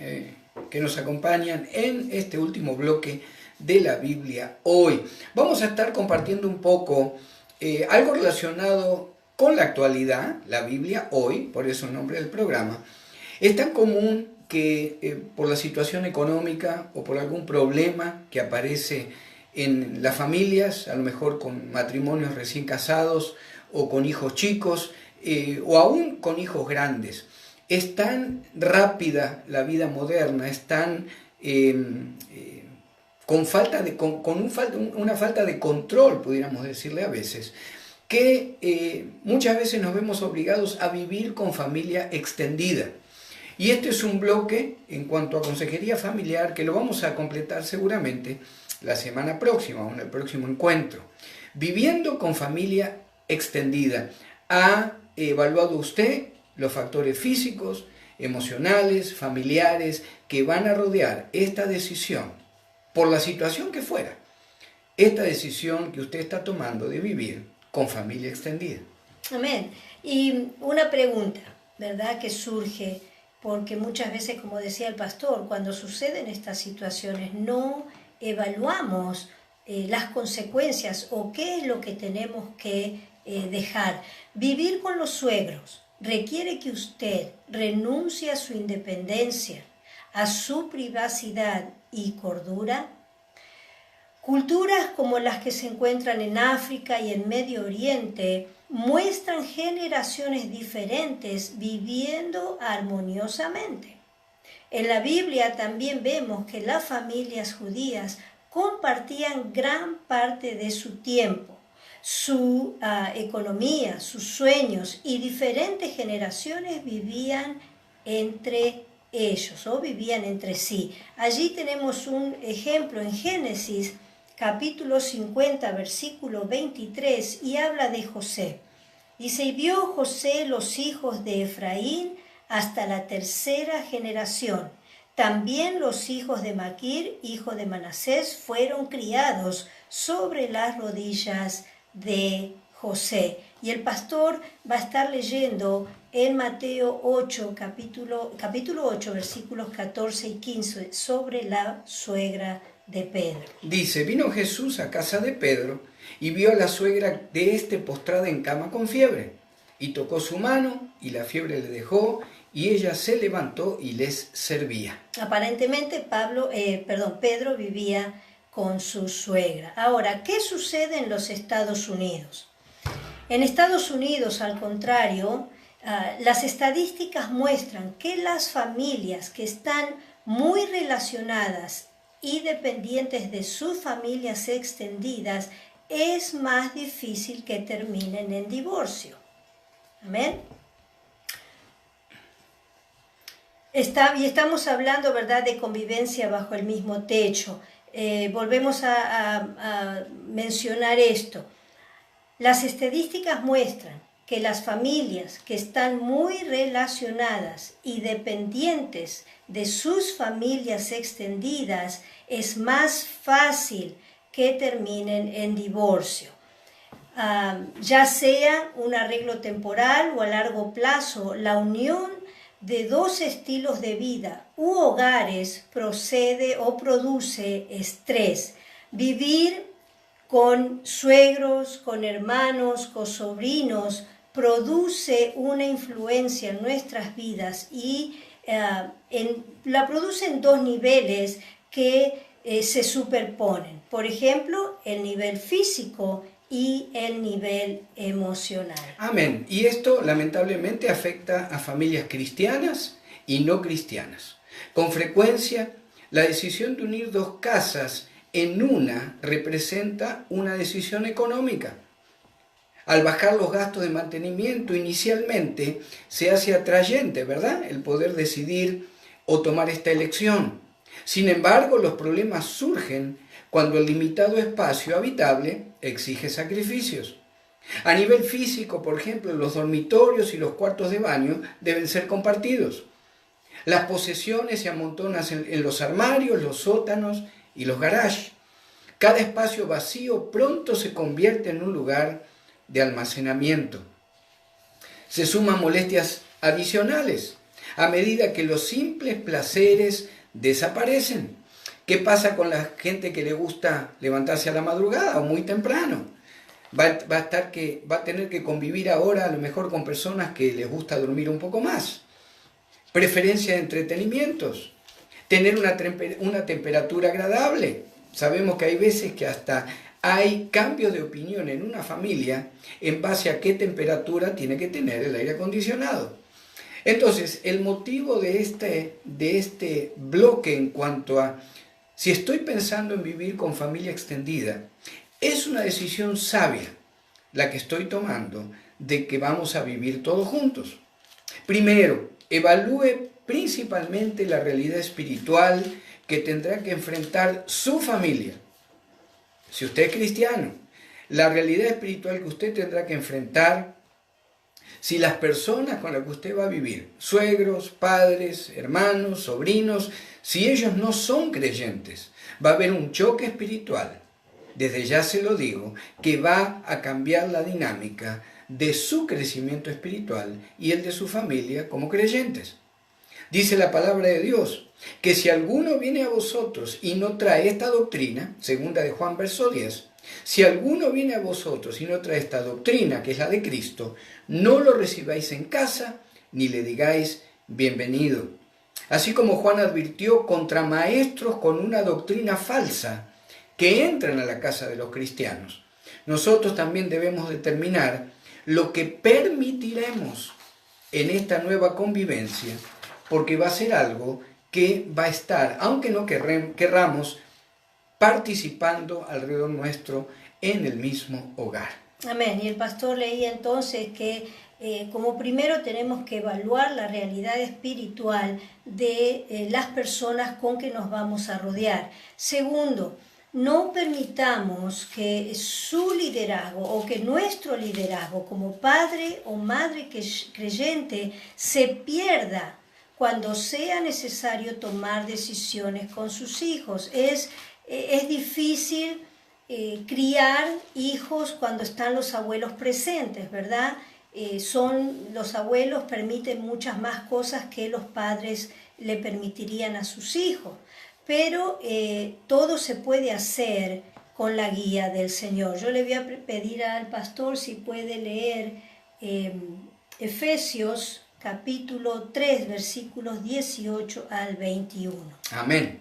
que nos acompañan en este último bloque de la Biblia hoy. Vamos a estar compartiendo un poco algo relacionado con la actualidad, la Biblia hoy, por eso el nombre del programa. Es tan común que por la situación económica o por algún problema que aparece en las familias, a lo mejor con matrimonios recién casados o con hijos chicos o aún con hijos grandes. Es tan rápida la vida moderna, es tan una falta de control, pudiéramos decirle a veces, que muchas veces nos vemos obligados a vivir con familia extendida. Y este es un bloque en cuanto a consejería familiar que lo vamos a completar seguramente la semana próxima o en el próximo encuentro. Viviendo con familia extendida. ¿Ha evaluado usted los factores físicos, emocionales, familiares que van a rodear esta decisión, por la situación que fuera, esta decisión que usted está tomando de vivir con familia extendida? Amén. Y una pregunta, ¿verdad?, que surge, porque muchas veces, como decía el pastor, cuando suceden estas situaciones no evaluamos las consecuencias o qué es lo que tenemos que dejar. Vivir con los suegros requiere que usted renuncie a su independencia, a su privacidad y cordura. Culturas como las que se encuentran en África y en Medio Oriente muestran generaciones diferentes viviendo armoniosamente. En la Biblia también vemos que las familias judías compartían gran parte de su tiempo, su economía, sus sueños, y diferentes generaciones vivían entre ellos o vivían entre sí. Allí tenemos un ejemplo en Génesis capítulo 50, versículo 23, y habla de José. Dice: y vio José los hijos de Efraín hasta la tercera generación. También los hijos de Maquir, hijo de Manasés, fueron criados sobre las rodillas de José. Y el pastor va a estar leyendo en Mateo 8, capítulo 8, versículos 14 y 15, sobre la suegra de Pedro. Dice: vino Jesús a casa de Pedro y vio a la suegra de éste postrada en cama con fiebre. Y tocó su mano, y la fiebre le dejó, y ella se levantó y les servía. Aparentemente Pedro vivía con su suegra. Ahora, ¿qué sucede en los Estados Unidos? En Estados Unidos, al contrario, las estadísticas muestran que las familias que están muy relacionadas y dependientes de sus familias extendidas, es más difícil que terminen en divorcio. Amén. Y estamos hablando, ¿verdad?, de convivencia bajo el mismo techo. Volvemos a mencionar esto. Las estadísticas muestran que las familias que están muy relacionadas y dependientes de sus familias extendidas, es más fácil que terminen en divorcio. Ya sea un arreglo temporal o a largo plazo, la unión de dos estilos de vida u hogares procede o produce estrés. Vivir con suegros, con hermanos, con sobrinos, produce una influencia en nuestras vidas y la produce en dos niveles que se superponen. Por ejemplo, el nivel físico y el nivel emocional. Amén. Y esto lamentablemente afecta a familias cristianas y no cristianas. Con frecuencia, la decisión de unir dos casas en una representa una decisión económica. Al bajar los gastos de mantenimiento, inicialmente se hace atrayente, ¿verdad?, el poder decidir o tomar esta elección. Sin embargo, los problemas surgen cuando el limitado espacio habitable exige sacrificios. A nivel físico, por ejemplo, los dormitorios y los cuartos de baño deben ser compartidos. Las posesiones se amontonan en los armarios, los sótanos y los garages. Cada espacio vacío pronto se convierte en un lugar de almacenamiento. Se suman molestias adicionales a medida que los simples placeres desaparecen. ¿Qué pasa con la gente que le gusta levantarse a la madrugada o muy temprano? Va a tener que convivir ahora a lo mejor con personas que les gusta dormir un poco más. Preferencia de entretenimientos. Tener una temperatura agradable. Sabemos que hay veces que hasta hay cambios de opinión en una familia en base a qué temperatura tiene que tener el aire acondicionado. Entonces, el motivo de este bloque en cuanto a si estoy pensando en vivir con familia extendida, es una decisión sabia la que estoy tomando de que vamos a vivir todos juntos. Primero, evalúe principalmente la realidad espiritual que tendrá que enfrentar su familia. Si usted es cristiano, la realidad espiritual que usted tendrá que enfrentar, si las personas con las que usted va a vivir, suegros, padres, hermanos, sobrinos, si ellos no son creyentes, va a haber un choque espiritual, desde ya se lo digo, que va a cambiar la dinámica de su crecimiento espiritual y el de su familia como creyentes. Dice la palabra de Dios, que si alguno viene a vosotros y no trae esta doctrina, segunda de Juan verso 10, si alguno viene a vosotros y no trae esta doctrina, que es la de Cristo, no lo recibáis en casa, ni le digáis bienvenido. Así como Juan advirtió contra maestros con una doctrina falsa que entran a la casa de los cristianos, nosotros también debemos determinar lo que permitiremos en esta nueva convivencia, porque va a ser algo que va a estar, aunque no querramos, participando alrededor nuestro en el mismo hogar. Amén. Y el pastor leía entonces que como primero tenemos que evaluar la realidad espiritual de las personas con que nos vamos a rodear. Segundo, no permitamos que su liderazgo o que nuestro liderazgo como padre o madre creyente se pierda cuando sea necesario tomar decisiones con sus hijos. Es difícil criar hijos cuando están los abuelos presentes, ¿verdad? Los abuelos permiten muchas más cosas que los padres le permitirían a sus hijos, pero todo se puede hacer con la guía del Señor. Yo le voy a pedir al pastor si puede leer Efesios capítulo 3, versículos 18 al 21. Amén.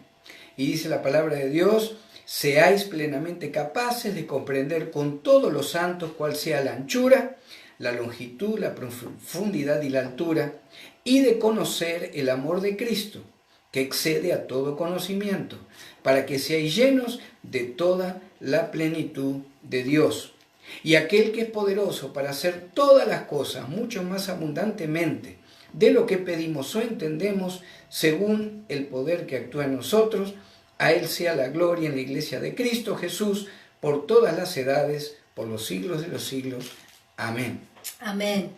Y dice la palabra de Dios: seáis plenamente capaces de comprender con todos los santos cuál sea la anchura, la longitud, la profundidad y la altura, y de conocer el amor de Cristo, que excede a todo conocimiento, para que seáis llenos de toda la plenitud de Dios. Y aquel que es poderoso para hacer todas las cosas mucho más abundantemente de lo que pedimos o entendemos, según el poder que actúa en nosotros, a Él sea la gloria en la iglesia de Cristo Jesús, por todas las edades, por los siglos de los siglos. Amén. Amén.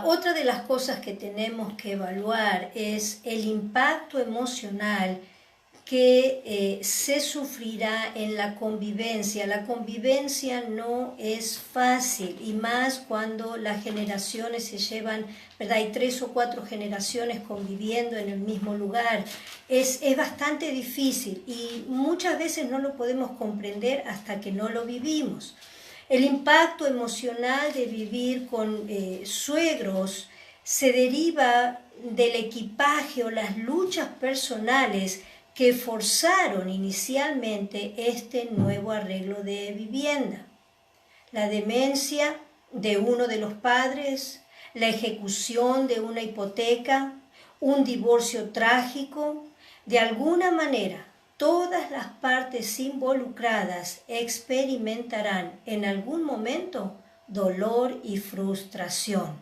Otra de las cosas que tenemos que evaluar es el impacto emocional que se sufrirá en la convivencia. La convivencia no es fácil, y más cuando las generaciones se llevan, ¿verdad? Hay 3 o 4 generaciones conviviendo en el mismo lugar. Es bastante difícil y muchas veces no lo podemos comprender hasta que no lo vivimos. El impacto emocional de vivir con suegros se deriva del equipaje o las luchas personales que forzaron inicialmente este nuevo arreglo de vivienda. La demencia de uno de los padres, la ejecución de una hipoteca, un divorcio trágico, de alguna manera todas las partes involucradas experimentarán en algún momento dolor y frustración.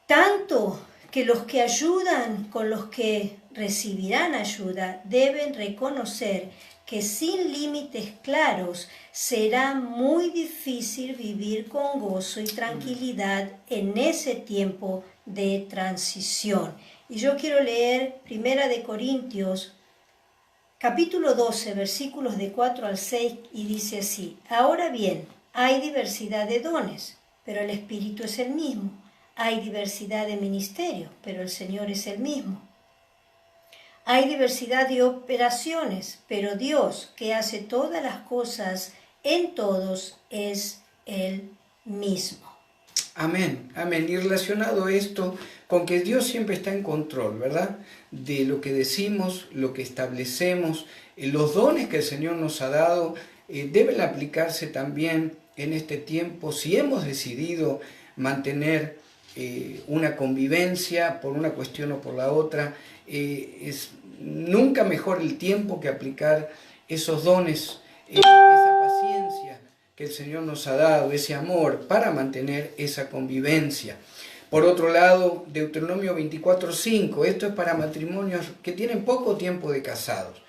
Tanto que los que ayudan con los que recibirán ayuda deben reconocer que sin límites claros será muy difícil vivir con gozo y tranquilidad en ese tiempo de transición. Y yo quiero leer 1 Corintios capítulo 12, versículos de 4 al 6, y dice así: ahora bien, hay diversidad de dones, pero el Espíritu es el mismo. Hay diversidad de ministerios, pero el Señor es el mismo. Hay diversidad de operaciones, pero Dios, que hace todas las cosas en todos, es el mismo. Amén, amén. Y relacionado esto con que Dios siempre está en control, ¿verdad? De lo que decimos, lo que establecemos, los dones que el Señor nos ha dado, deben aplicarse también en este tiempo. Si hemos decidido mantener una convivencia por una cuestión o por la otra. Es nunca mejor el tiempo que aplicar esos dones, esa paciencia que el Señor nos ha dado, ese amor para mantener esa convivencia. Por otro lado, Deuteronomio 24:5, esto es para matrimonios que tienen poco tiempo de casados.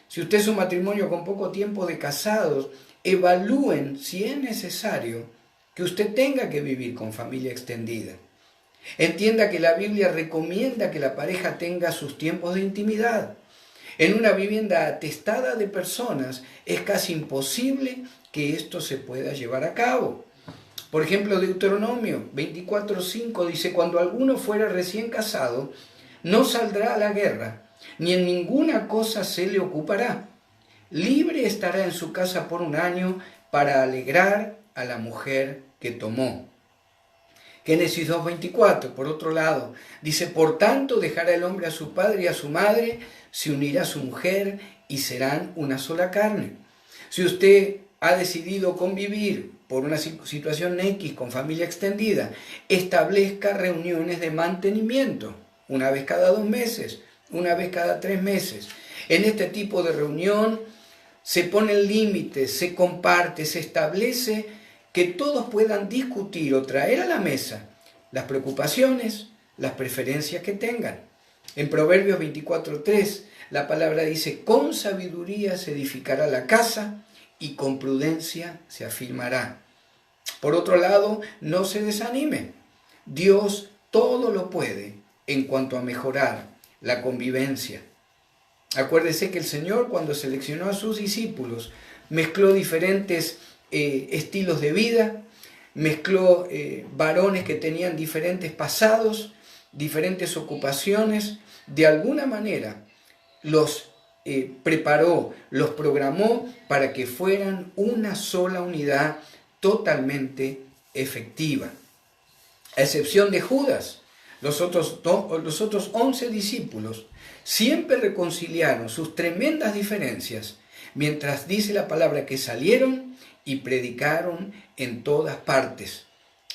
Si usted es un matrimonio con poco tiempo de casados, evalúen si es necesario que usted tenga que vivir con familia extendida. Entienda que la Biblia recomienda que la pareja tenga sus tiempos de intimidad. En una vivienda atestada de personas es casi imposible que esto se pueda llevar a cabo. Por ejemplo, Deuteronomio 24:5 dice: cuando alguno fuera recién casado, no saldrá a la guerra, ni en ninguna cosa se le ocupará. Libre estará en su casa por 1 año para alegrar a la mujer que tomó. Génesis 2:24, por otro lado, dice: por tanto dejará el hombre a su padre y a su madre, se unirá a su mujer y serán una sola carne. Si usted ha decidido convivir por una situación X con familia extendida, establezca reuniones de mantenimiento, 1 vez cada 2 meses, 1 vez cada 3 meses. En este tipo de reunión se ponen límites, se comparte, se establece que todos puedan discutir o traer a la mesa las preocupaciones, las preferencias que tengan. En Proverbios 24:3 la palabra dice: con sabiduría se edificará la casa y con prudencia se afirmará. Por otro lado, no se desanime. Dios todo lo puede en cuanto a mejorar la convivencia. Acuérdese que el Señor, cuando seleccionó a sus discípulos, mezcló diferentes estilos de vida, mezcló varones que tenían diferentes pasados, diferentes ocupaciones. De alguna manera los preparó, los programó para que fueran una sola unidad totalmente efectiva. A excepción de Judas, los otros 11 discípulos siempre reconciliaron sus tremendas diferencias, mientras dice la palabra que salieron y predicaron en todas partes,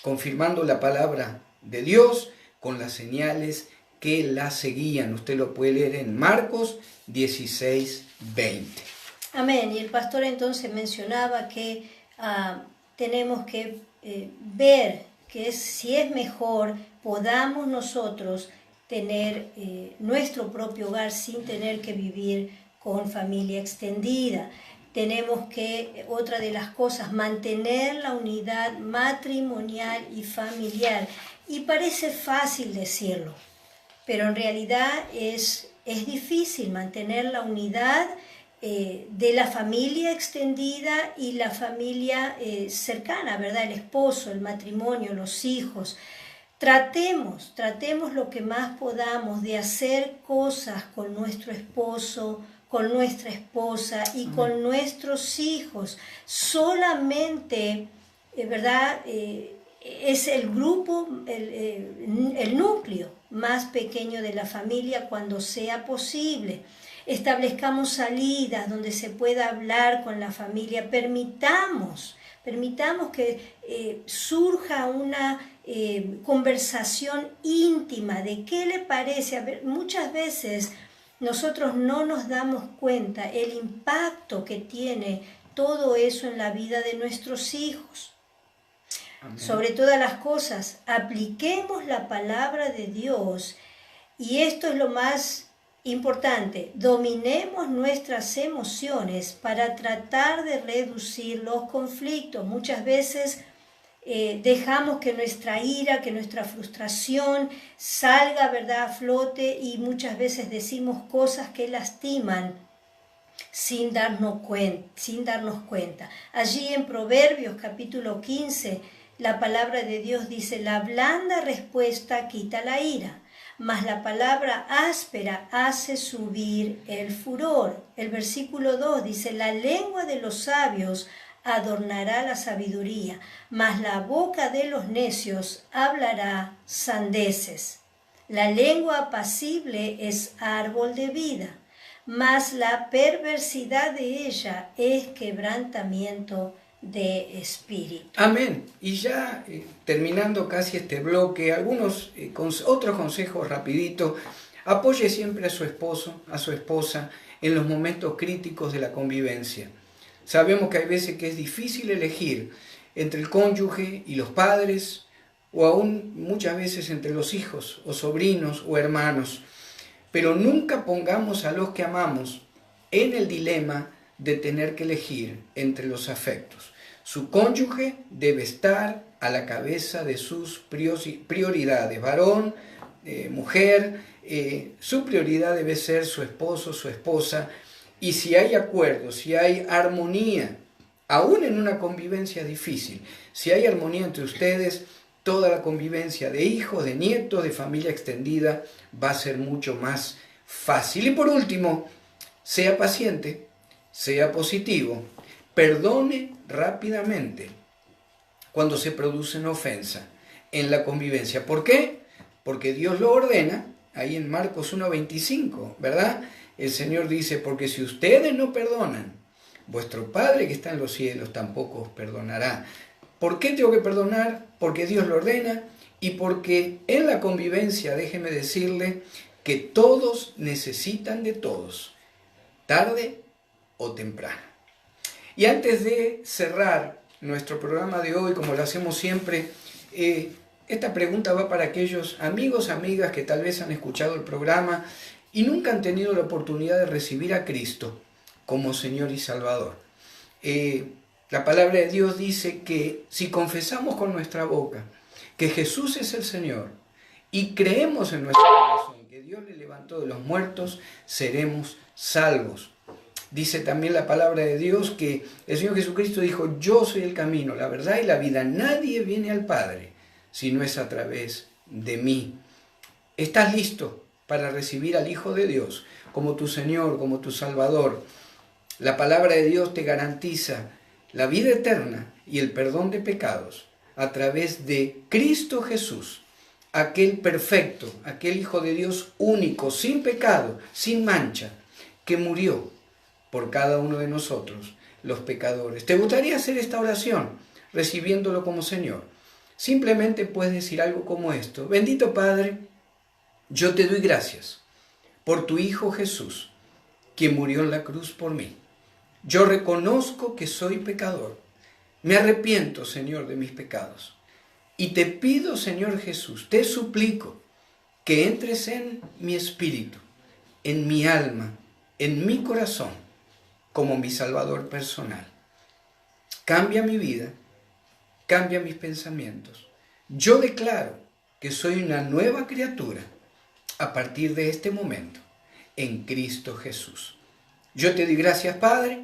confirmando la palabra de Dios con las señales que la seguían. Usted lo puede leer en Marcos 16:20. Amén. Y el pastor entonces mencionaba que tenemos que ver que si es mejor podamos nosotros tener nuestro propio hogar sin tener que vivir con familia extendida. Tenemos que, otra de las cosas, mantener la unidad matrimonial y familiar. Y parece fácil decirlo, pero en realidad es difícil mantener la unidad de la familia extendida y la familia cercana, ¿verdad? El esposo, el matrimonio, los hijos. Tratemos lo que más podamos de hacer cosas con nuestro esposo, con nuestra esposa y con nuestros hijos. Solamente, ¿verdad? Es el grupo, el núcleo más pequeño de la familia cuando sea posible. Establezcamos salidas donde se pueda hablar con la familia. Permitamos que surja una conversación íntima de qué le parece. A ver, muchas veces nosotros no nos damos cuenta el impacto que tiene todo eso en la vida de nuestros hijos. Amén. Sobre todas las cosas, apliquemos la palabra de Dios, y esto es lo más importante: dominemos nuestras emociones para tratar de reducir los conflictos. Muchas veces dejamos que nuestra ira, que nuestra frustración salga, ¿verdad?, a flote, y muchas veces decimos cosas que lastiman sin darnos cuenta. Allí en Proverbios capítulo 15, la palabra de Dios dice: la blanda respuesta quita la ira, mas la palabra áspera hace subir el furor. El versículo 2 dice: la lengua de los sabios adornará la sabiduría, mas la boca de los necios hablará sandeces. La lengua apacible es árbol de vida, mas la perversidad de ella es quebrantamiento de espíritu. Amén. Y ya terminando casi este bloque, algunos otros consejos rapidito. Apoye siempre a su esposo, a su esposa, en los momentos críticos de la convivencia. Sabemos que hay veces que es difícil elegir entre el cónyuge y los padres, o aún muchas veces entre los hijos, o sobrinos, o hermanos. Pero nunca pongamos a los que amamos en el dilema de tener que elegir entre los afectos. Su cónyuge debe estar a la cabeza de sus prioridades, varón, mujer, su prioridad debe ser su esposo, su esposa, y si hay acuerdo, si hay armonía, aún en una convivencia difícil, si hay armonía entre ustedes, toda la convivencia de hijos, de nietos, de familia extendida va a ser mucho más fácil. Y por último, sea paciente, sea positivo, perdone rápidamente cuando se produce una ofensa en la convivencia. ¿Por qué? Porque Dios lo ordena, ahí en Marcos 1:25, ¿verdad? El Señor dice, porque si ustedes no perdonan, vuestro Padre que está en los cielos tampoco os perdonará. ¿Por qué tengo que perdonar? Porque Dios lo ordena y porque en la convivencia, déjeme decirle, que todos necesitan de todos, tarde o temprano. Y antes de cerrar nuestro programa de hoy, como lo hacemos siempre, esta pregunta va para aquellos amigos, amigas que tal vez han escuchado el programa y nunca han tenido la oportunidad de recibir a Cristo como Señor y Salvador. La palabra de Dios dice que si confesamos con nuestra boca que Jesús es el Señor y creemos en nuestro corazón que Dios le levantó de los muertos, seremos salvos. Dice también la palabra de Dios que el Señor Jesucristo dijo, yo soy el camino, la verdad y la vida. Nadie viene al Padre si no es a través de mí. ¿Estás listo para recibir al Hijo de Dios como tu Señor, como tu Salvador? La palabra de Dios te garantiza la vida eterna y el perdón de pecados a través de Cristo Jesús, aquel perfecto, aquel Hijo de Dios único, sin pecado, sin mancha, que murió por cada uno de nosotros, los pecadores. ¿Te gustaría hacer esta oración recibiéndolo como Señor? Simplemente puedes decir algo como esto: bendito Padre, yo te doy gracias por tu Hijo Jesús, que murió en la cruz por mí. Yo reconozco que soy pecador. Me arrepiento, Señor, de mis pecados. Y te pido, Señor Jesús, te suplico que entres en mi espíritu, en mi alma, en mi corazón, como mi Salvador personal. Cambia mi vida, cambia mis pensamientos. Yo declaro que soy una nueva criatura a partir de este momento, en Cristo Jesús. Yo te doy gracias, Padre,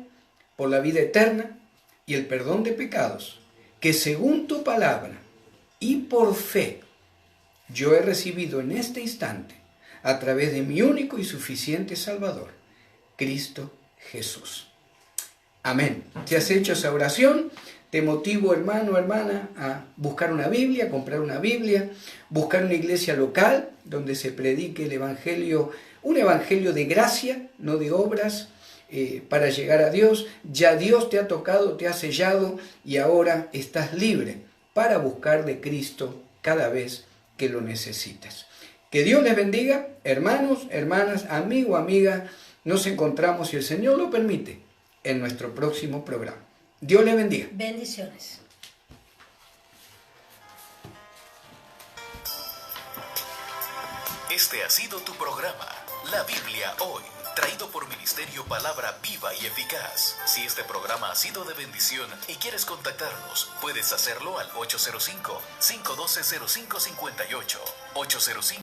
por la vida eterna y el perdón de pecados, que según tu palabra y por fe, yo he recibido en este instante, a través de mi único y suficiente Salvador, Cristo Jesús. Amén. Si has hecho esa oración, te motivo, hermano, hermana, a buscar una Biblia, comprar una Biblia, buscar una iglesia local donde se predique el Evangelio, un Evangelio de gracia, no de obras, para llegar a Dios. Ya Dios te ha tocado, te ha sellado y ahora estás libre para buscar de Cristo cada vez que lo necesitas. Que Dios les bendiga, hermanos, hermanas, amigo, amiga. Nos encontramos, si el Señor lo permite, en nuestro próximo programa. Dios les bendiga. Bendiciones. Este ha sido tu programa, La Biblia Hoy, traído por Ministerio Palabra Viva y Eficaz. Si este programa ha sido de bendición y quieres contactarnos, puedes hacerlo al 805-512-0558, 805